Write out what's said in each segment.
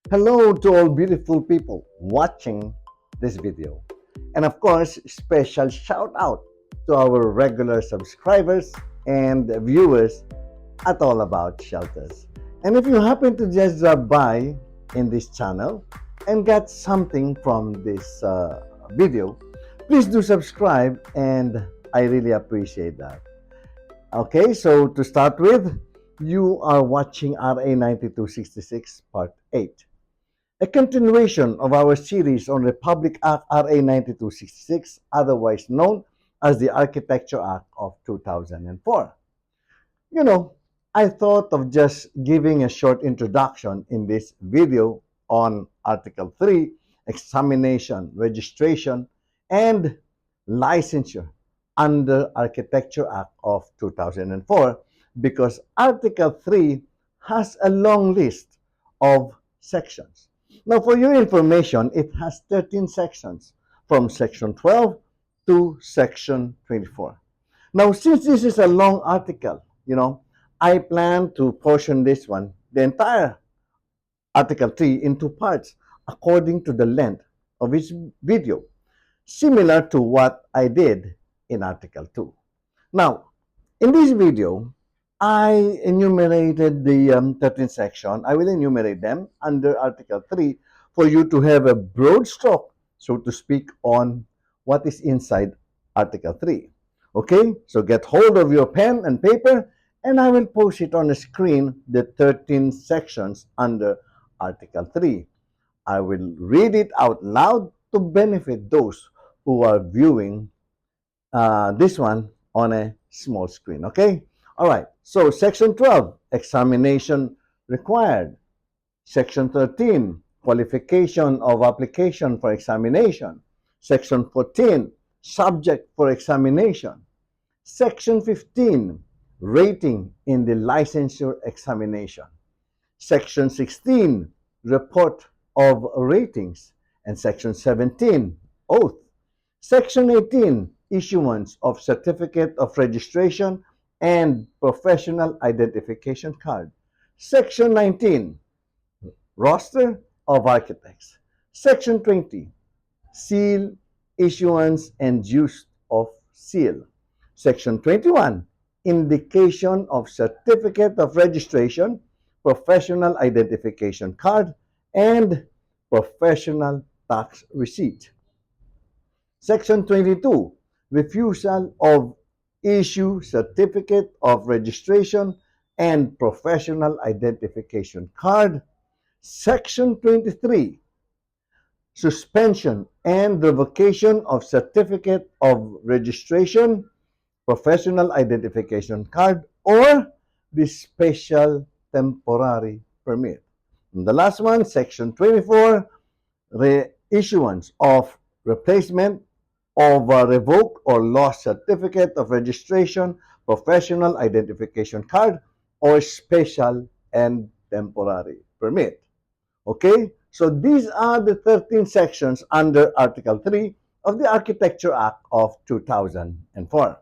Hello to all beautiful people watching this video. And of course, special shout out to our regular subscribers and viewers at All About Shelters. And if you happen to just drop by in this channel and get something from this video, please do subscribe and I really appreciate that. Okay, so to start with, you are watching RA 9266 Part 8, a continuation of our series on Republic Act RA 9266, otherwise known as the Architecture Act of 2004. You know, I thought of just giving a short introduction in this video on Article 3, examination, registration, and licensure under Architecture Act of 2004 because Article 3 has a long list of sections. Now, for your information, it has 13 sections from Section 12 to Section 24. Now, since this is a long article, I plan to portion this one, the entire Article 3, into parts according to the length of each video, similar to what I did in Article 2. Now, in this video, I enumerated the 13 section. I will enumerate them under Article 3 for you to have a broad stroke, so to speak, on what is inside Article 3. Okay, so get hold of your pen and paper, and I will post it on the screen, the 13 sections under Article 3. I will read it out loud to benefit those who are viewing this one on a small screen. Okay? All right. So, Section 12, examination required. Section 13, qualification of application for examination. Section 14, subject for examination. Section 15, rating in the licensure examination. Section 16, report of ratings. And Section 17, oath. Section 18, issuance of certificate of registration and professional identification card. Section 19, roster of architects. Section 20, seal, issuance, and use of seal. Section 21, indication of certificate of registration, professional identification card, and professional tax receipt. Section 22, refusal of issue certificate of registration and professional identification card. Section 23, suspension and revocation of certificate of registration, professional identification card, or the special temporary permit. And the last one, Section 24, reissuance of replacement of a revoked or lost certificate of registration, professional identification card, or special and temporary permit. Okay? So these are the 13 sections under Article 3 of the Architecture Act of 2004.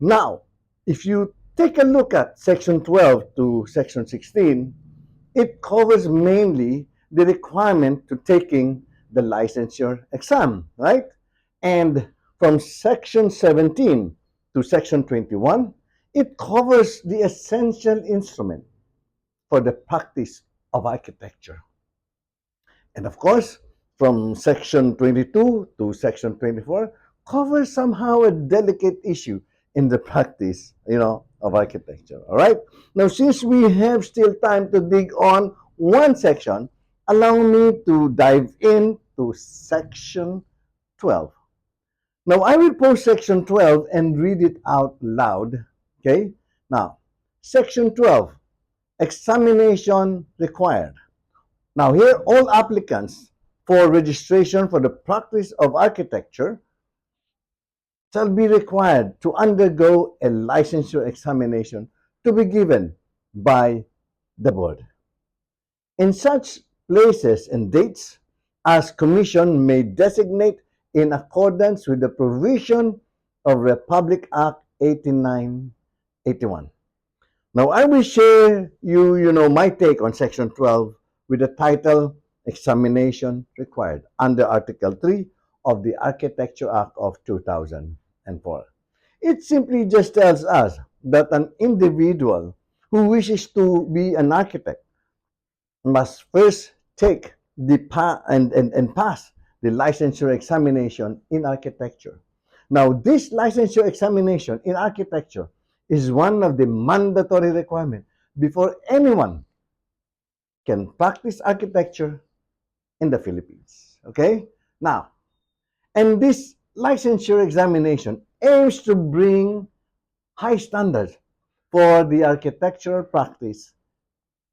Now, if you take a look at Section 12 to Section 16, it covers mainly the requirement to taking the licensure exam, right? And from Section 17 to Section 21, it covers the essential instrument for the practice of architecture. And of course, from Section 22 to Section 24, covers somehow a delicate issue in the practice, of architecture. All right? Now, since we have still time to dig on one section, allow me to dive into Section 12. Now, I will post Section 12 and read it out loud. Okay? Now, Section 12, examination required. Now, here, all applicants for registration for the practice of architecture shall be required to undergo a licensure examination to be given by the board. In such places and dates as Commission may designate in accordance with the provision of Republic Act 8981. Now, I will share my take on Section 12 with the title examination required under Article 3 of the Architecture Act of 2004. It simply just tells us that an individual who wishes to be an architect must first take and pass the licensure examination in architecture. Now, this licensure examination in architecture is one of the mandatory requirements before anyone can practice architecture in the Philippines. Okay? Now, and this licensure examination aims to bring high standards for the architectural practice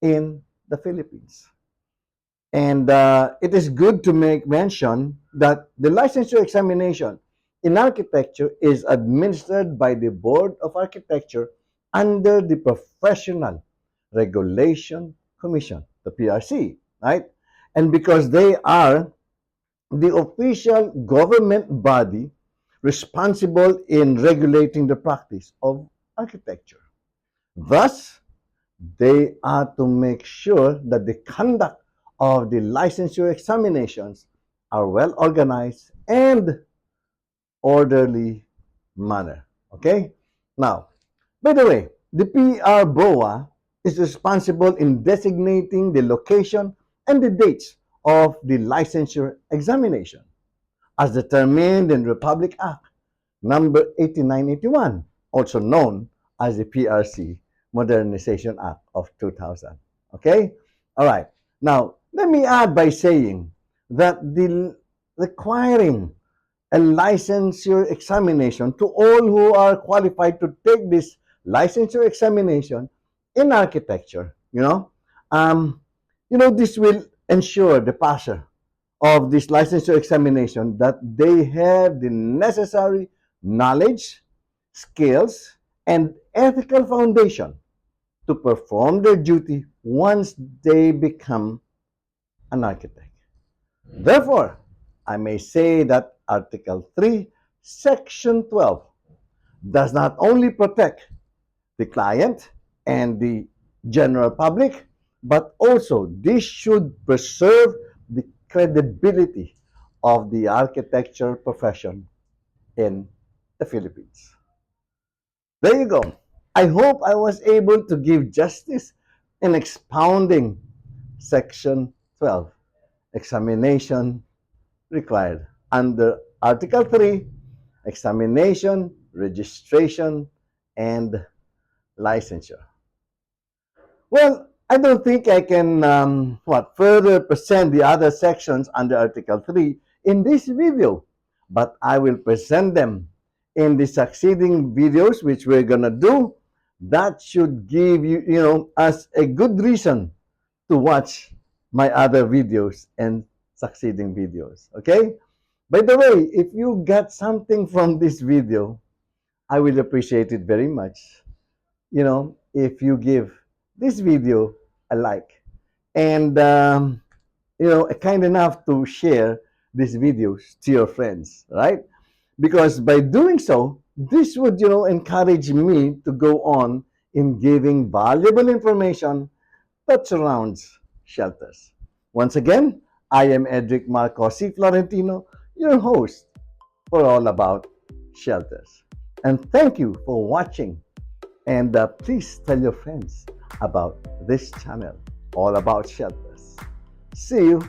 in the Philippines. And it is good to make mention that the licensure examination in architecture is administered by the Board of Architecture under the Professional Regulation Commission, the PRC, right? And because they are the official government body responsible in regulating the practice of architecture. Thus, they are to make sure that the conduct of the licensure examinations are well organized and orderly manner. Okay? Now, by the way, the PRBOA is responsible in designating the location and the dates of the licensure examination as determined in Republic Act number 8981, also known as the PRC Modernization Act of 2000. Okay? All right. Now, let me add by saying that the requiring a licensure examination to all who are qualified to take this licensure examination in architecture, this will ensure the passer of this licensure examination that they have the necessary knowledge, skills, and ethical foundation to perform their duty once they become an architect. Therefore, I may say that Article 3, Section 12 does not only protect the client and the general public, but also this should preserve the credibility of the architecture profession in the Philippines. There you go. I hope I was able to give justice in expounding Section 12, examination required under Article 3, examination, registration, and licensure. Well, I don't think I can further present the other sections under Article 3 in this video, but I will present them in the succeeding videos which we're gonna do. That should give us a good reason to watch my other videos and succeeding videos. Okay? By the way, if you got something from this video, I will appreciate it very much. If you give this video a like and kind enough to share these videos to your friends, right? Because by doing so, this would encourage me to go on in giving valuable information that surrounds shelters. Once again, I am Edric Marco C. Florentino, your host for All About Shelters. And thank you for watching. And please tell your friends about this channel, All About Shelters. See you